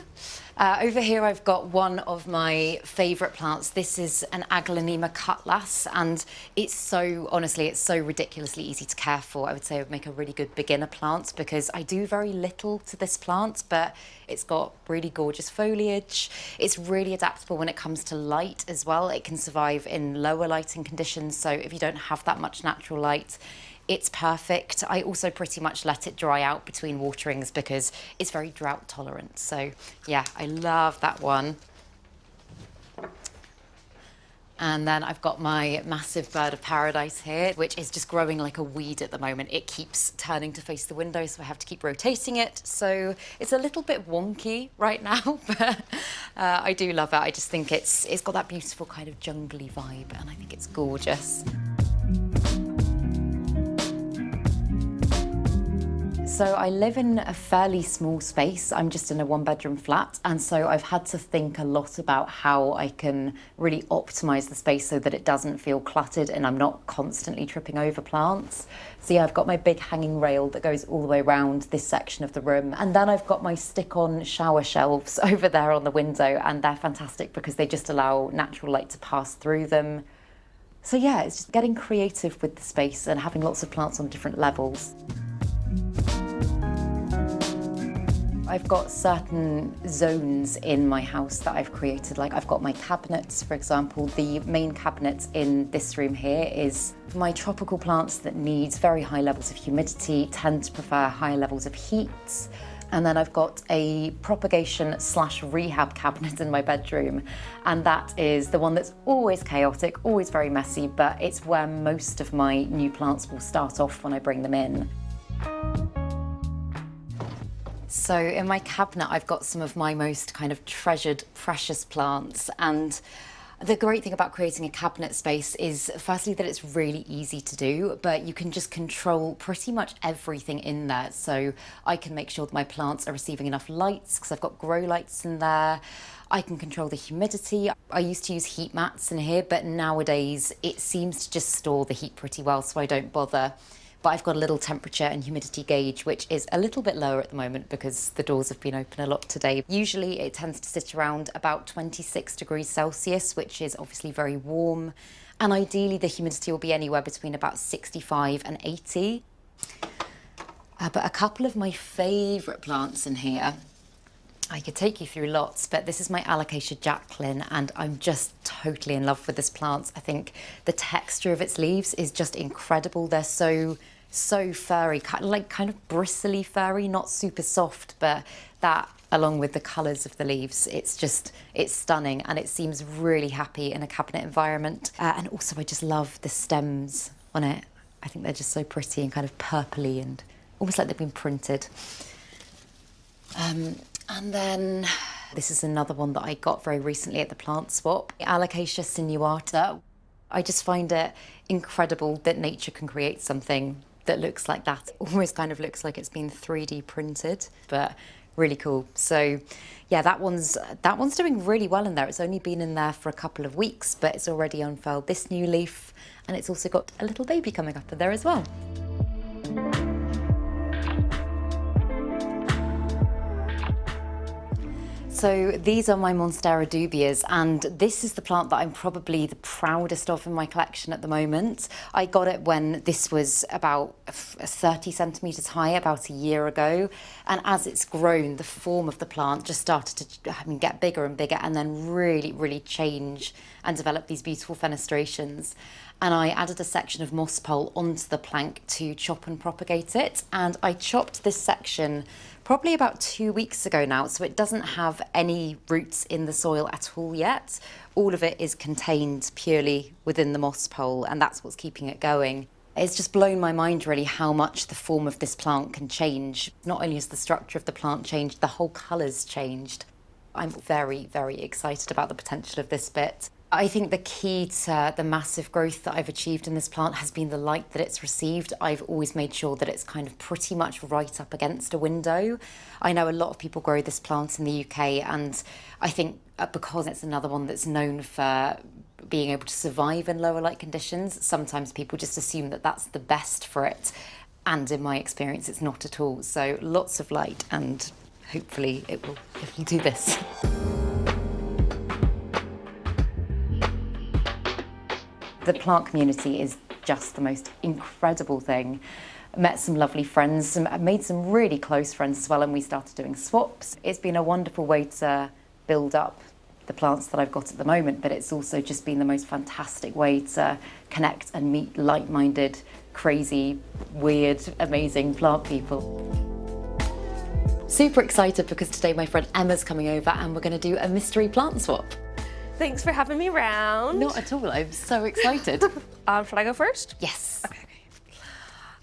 Over here I've got one of my favourite plants. This is an Aglaonema cutlass, and it's so, honestly, it's so ridiculously easy to care for. I would say it would make a really good beginner plant because I do very little to this plant, but it's got really gorgeous foliage. It's really adaptable when it comes to light as well. It can survive in lower lighting conditions, so if you don't have that much natural light, it's perfect. I also pretty much let it dry out between waterings because it's very drought tolerant. So yeah, I love that one. And then I've got my massive bird of paradise here, which is just growing like a weed at the moment. It keeps turning to face the window, so I have to keep rotating it. So it's a little bit wonky right now, but I do love it. I just think it's got that beautiful kind of jungly vibe, and I think it's gorgeous. So I live in a fairly small space. I'm just in a one-bedroom flat, and so I've had to think a lot about how I can really optimise the space so that it doesn't feel cluttered and I'm not constantly tripping over plants. So yeah, I've got my big hanging rail that goes all the way around this section of the room, and then I've got my stick-on shower shelves over there on the window, and they're fantastic because they just allow natural light to pass through them. So yeah, it's just getting creative with the space and having lots of plants on different levels. I've got certain zones in my house that I've created. Like I've got my cabinets, for example. The main cabinet in this room here is my tropical plants that need very high levels of humidity, tend to prefer higher levels of heat. And then I've got a propagation/rehab cabinet in my bedroom. And that is the one that's always chaotic, always very messy, but it's where most of my new plants will start off when I bring them in. So in my cabinet, I've got some of my most kind of treasured, precious plants. And the great thing about creating a cabinet space is firstly that it's really easy to do, but you can just control pretty much everything in there. So I can make sure that my plants are receiving enough lights because I've got grow lights in there. I can control the humidity. I used to use heat mats in here, but nowadays it seems to just store the heat pretty well, so I don't bother. But I've got a little temperature and humidity gauge, which is a little bit lower at the moment because the doors have been open a lot today. Usually it tends to sit around about 26 degrees Celsius, which is obviously very warm. And ideally the humidity will be anywhere between about 65 and 80. But a couple of my favourite plants in here, I could take you through lots, but this is my Alocasia Jacqueline, and I'm just totally in love with this plant. I think the texture of its leaves is just incredible. They're so furry, kind of bristly furry, not super soft, but that along with the colours of the leaves, it's stunning, and it seems really happy in a cabinet environment. And also I just love the stems on it. I think they're just so pretty and kind of purpley and almost like they've been printed. And then this is another one that I got very recently at the plant swap, Alocasia sinuata. I just find it incredible that nature can create something that looks like that. It almost kind of looks like it's been 3D printed, but really cool. So yeah, that one's doing really well in there. It's only been in there for a couple of weeks, but it's already unfurled this new leaf, and it's also got a little baby coming up in there as well. So these are my Monstera dubias, and this is the plant that I'm probably the proudest of in my collection at the moment. I got it when this was about 30 centimetres high about a year ago, and as it's grown, the form of the plant just started to get bigger and bigger, and then really change and develop these beautiful fenestrations. And I added a section of moss pole onto the plank to chop and propagate it, and I chopped this section probably about 2 weeks ago now, so it doesn't have any roots in the soil at all yet. All of it is contained purely within the moss pole, and that's what's keeping it going. It's just blown my mind really how much the form of this plant can change. Not only has the structure of the plant changed, the whole colour's changed. I'm very excited about the potential of this bit. I think the key to the massive growth that I've achieved in this plant has been the light that it's received. I've always made sure that it's kind of pretty much right up against a window. I know a lot of people grow this plant in the UK, and I think because it's another one that's known for being able to survive in lower light conditions, sometimes people just assume that that's the best for it. And in my experience, it's not at all. So lots of light and hopefully it will do this. The plant community is just the most incredible thing. I met some lovely friends, I made some really close friends as well, and we started doing swaps. It's been a wonderful way to build up the plants that I've got at the moment, but it's also just been the most fantastic way to connect and meet like-minded, crazy, weird, amazing plant people. Super excited because today my friend Emma's coming over and we're going to do a mystery plant swap. Thanks for having me round. Not at all, I'm so excited. Should I go first? Yes. Okay.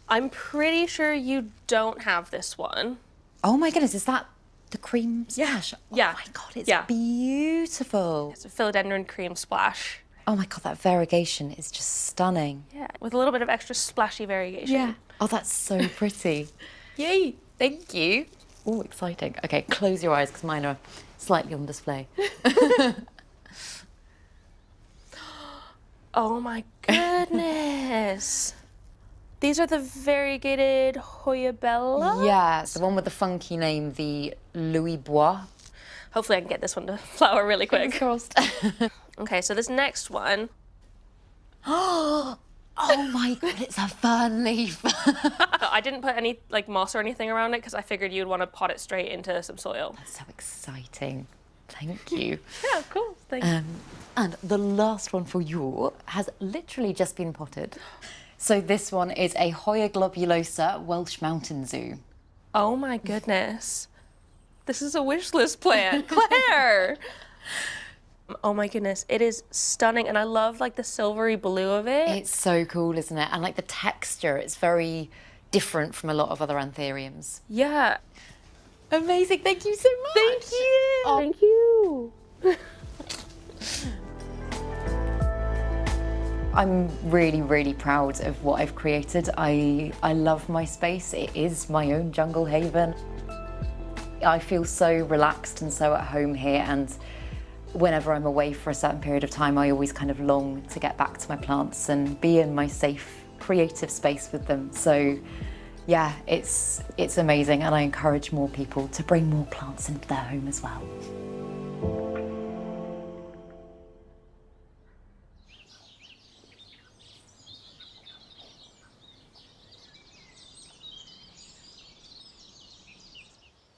I'm pretty sure you don't have this one. Oh my goodness, is that the cream splash? Yeah. Oh my God, it's beautiful. It's a philodendron cream splash. Oh my God, that variegation is just stunning. Yeah, with a little bit of extra splashy variegation. Yeah. Oh, that's so pretty. Yay, thank you. Oh, exciting. Okay, close your eyes because mine are slightly on display. Oh my goodness. These are the variegated Hoyabella? Yeah, it's the one with the funky name, the Louis Bois. Hopefully I can get this one to flower really quick. Fingers crossed. Okay, so this next one. Oh my God, it's a fern leaf. I didn't put any like moss or anything around it because I figured you'd want to pot it straight into some soil. That's so exciting. Thank you. Yeah, of course. Thank you. And the last one for you has literally just been potted. So this one is a Hoya globulosa Welsh mountain zoo. Oh my goodness. This is a wish list plant, Claire. Oh my goodness, it is stunning, and I love like the silvery blue of it. It's so cool, isn't it? And like the texture, it's very different from a lot of other anthuriums. Yeah. Amazing, thank you so much. Thank you. Oh. Thank you. I'm really, really proud of what I've created. I love my space. It is my own jungle haven. I feel so relaxed and so at home here, and whenever I'm away for a certain period of time, I always kind of long to get back to my plants and be in my safe, creative space with them. So yeah, it's amazing, and I encourage more people to bring more plants into their home as well.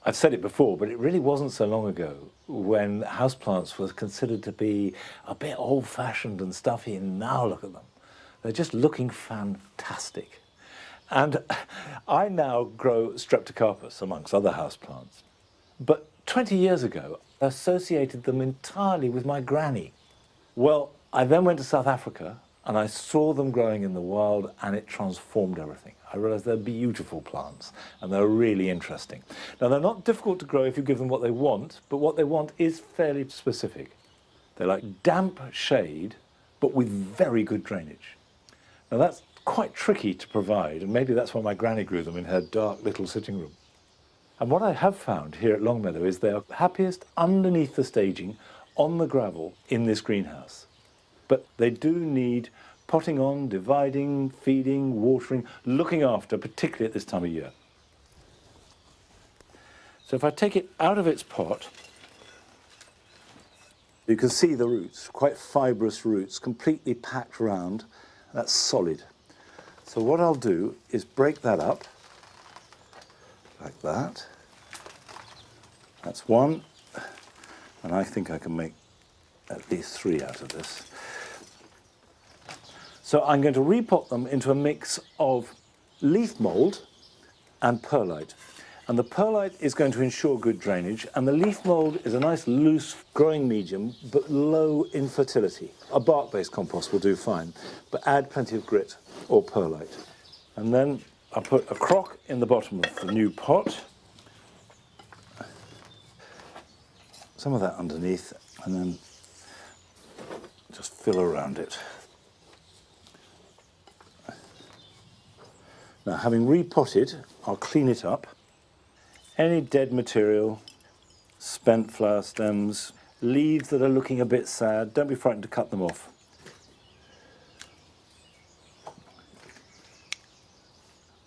I've said it before, but it really wasn't so long ago when houseplants was considered to be a bit old-fashioned and stuffy, and now look at them. They're just looking fantastic. And I now grow streptocarpus amongst other houseplants. But 20 years ago, I associated them entirely with my granny. Well, I then went to South Africa and I saw them growing in the wild, and it transformed everything. I realised they're beautiful plants and they're really interesting. Now, they're not difficult to grow if you give them what they want, but what they want is fairly specific. They like damp shade, but with very good drainage. Now, that's quite tricky to provide, and maybe that's why my granny grew them in her dark little sitting room. And what I have found here at Longmeadow is they are happiest underneath the staging on the gravel in this greenhouse. But they do need potting on, dividing, feeding, watering, looking after, particularly at this time of year. So if I take it out of its pot, you can see the roots, quite fibrous roots, completely packed around. That's solid. So what I'll do is break that up, like that. That's one, and I think I can make at least 3 out of this. So I'm going to repot them into a mix of leaf mould and perlite. And the perlite is going to ensure good drainage, and the leaf mould is a nice loose growing medium, but low in fertility. A bark-based compost will do fine, but add plenty of grit or perlite. And then I'll put a crock in the bottom of the new pot. Some of that underneath, and then just fill around it. Now, having repotted, I'll clean it up. Any dead material, spent flower stems, leaves that are looking a bit sad, don't be frightened to cut them off.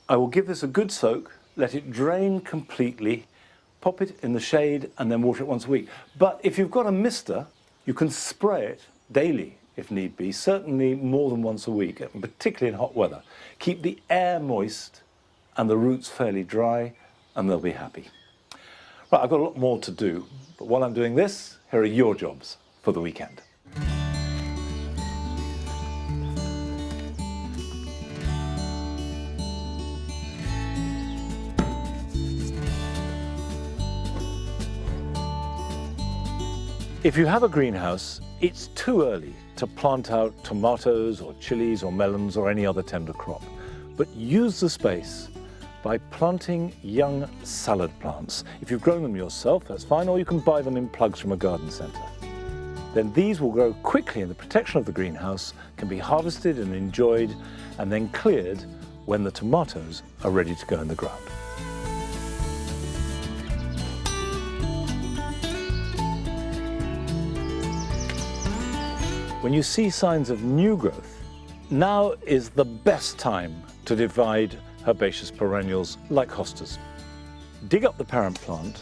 I will give this a good soak, let it drain completely, pop it in the shade and then water it once a week. But if you've got a mister, you can spray it daily if need be, certainly more than once a week, and particularly in hot weather. Keep the air moist and the roots fairly dry, and they'll be happy. Right, I've got a lot more to do, but while I'm doing this, here are your jobs for the weekend. If you have a greenhouse, it's too early to plant out tomatoes or chilies or melons or any other tender crop. But use the space by planting young salad plants. If you've grown them yourself, that's fine, or you can buy them in plugs from a garden centre. Then these will grow quickly and the protection of the greenhouse can be harvested and enjoyed and then cleared when the tomatoes are ready to go in the ground. When you see signs of new growth, now is the best time to divide herbaceous perennials like hostas. Dig up the parent plant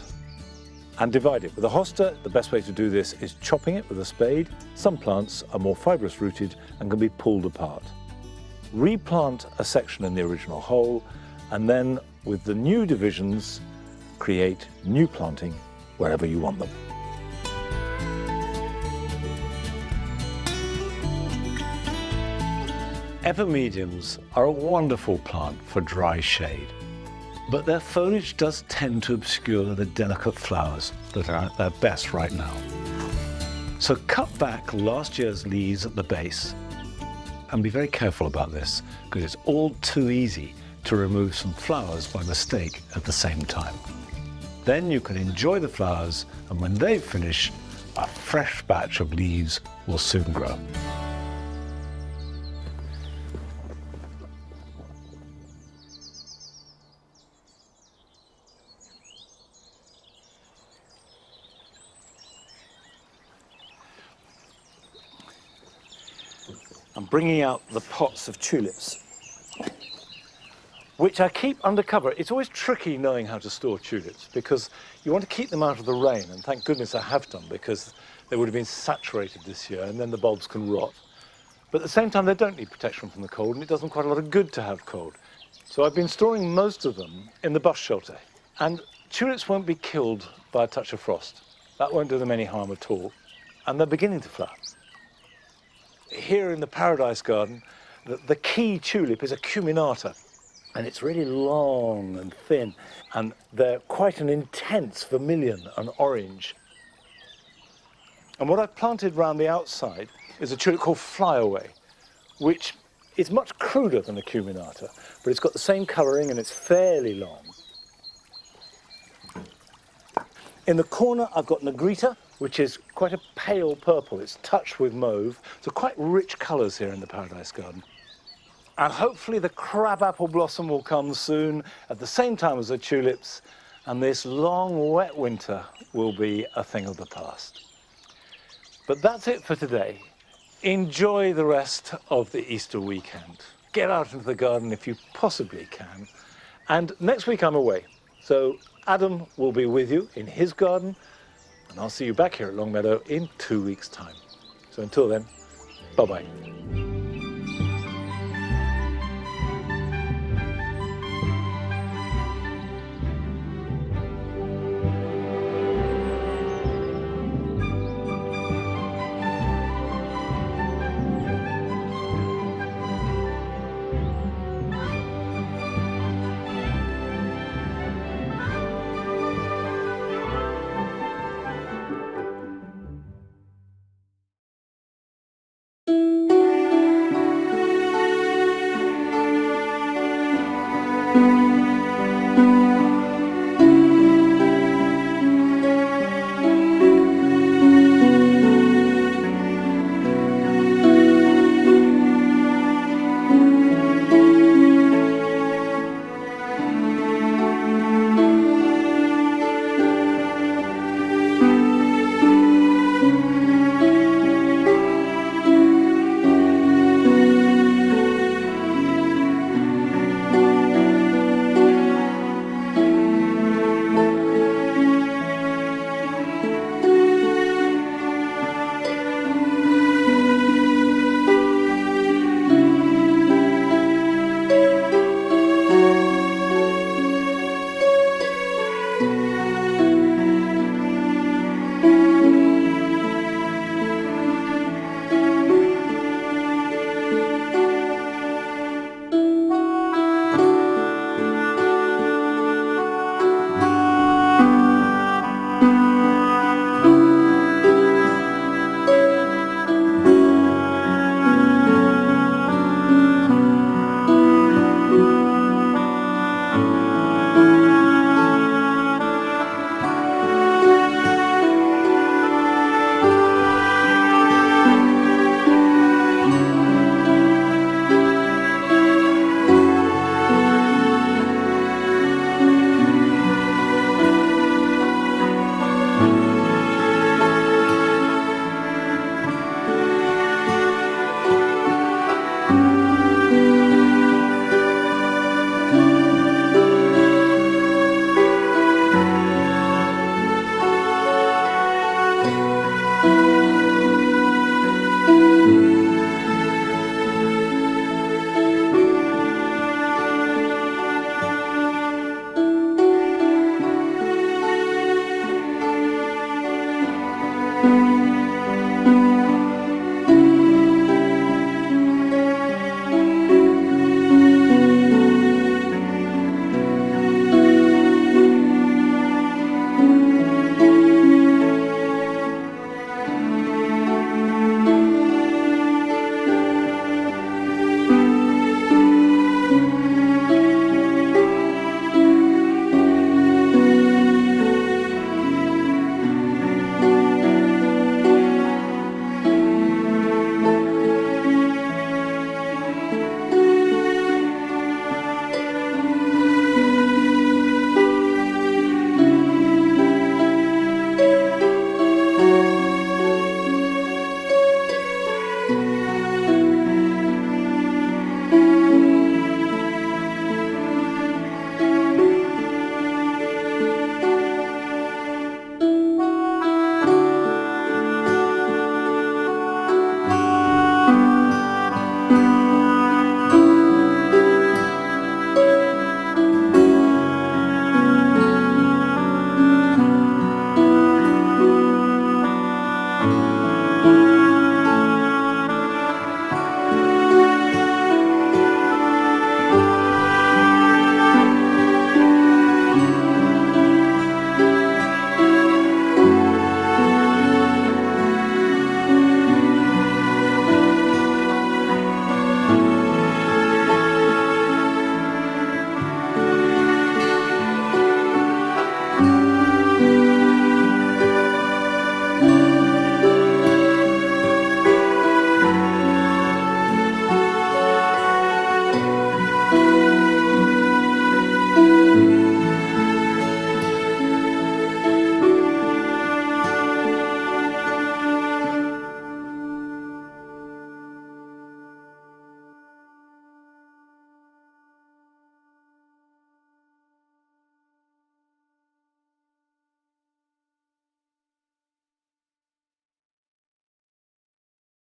and divide it. With a hosta, the best way to do this is chopping it with a spade. Some plants are more fibrous rooted and can be pulled apart. Replant a section in the original hole, and then with the new divisions, create new planting wherever you want them. Epimediums are a wonderful plant for dry shade, but their foliage does tend to obscure the delicate flowers that are at their best right now. So cut back last year's leaves at the base, and be very careful about this, because it's all too easy to remove some flowers by mistake at the same time. Then you can enjoy the flowers, and when they finish, a fresh batch of leaves will soon grow. I'm bringing out the pots of tulips, which I keep under cover. It's always tricky knowing how to store tulips because you want to keep them out of the rain, and thank goodness I have done, because they would have been saturated this year and then the bulbs can rot. But at the same time, they don't need protection from the cold, and it does them quite a lot of good to have cold. So I've been storing most of them in the bus shelter, and tulips won't be killed by a touch of frost. That won't do them any harm at all, and they're beginning to flower. Here in the Paradise Garden, the key tulip is a cuminata, and it's really long and thin, and they're quite an intense vermilion and orange. And what I've planted round the outside is a tulip called Flyaway, which is much cruder than a cuminata, but it's got the same colouring and it's fairly long. In the corner, I've got Negrita, which is quite a pale purple. It's touched with mauve, so quite rich colours here in the Paradise Garden. And hopefully the crabapple blossom will come soon at the same time as the tulips, and this long, wet winter will be a thing of the past. But that's it for today. Enjoy the rest of the Easter weekend. Get out into the garden if you possibly can. And next week I'm away, so Adam will be with you in his garden, and I'll see you back here at Longmeadow in 2 weeks' time. So until then, bye-bye.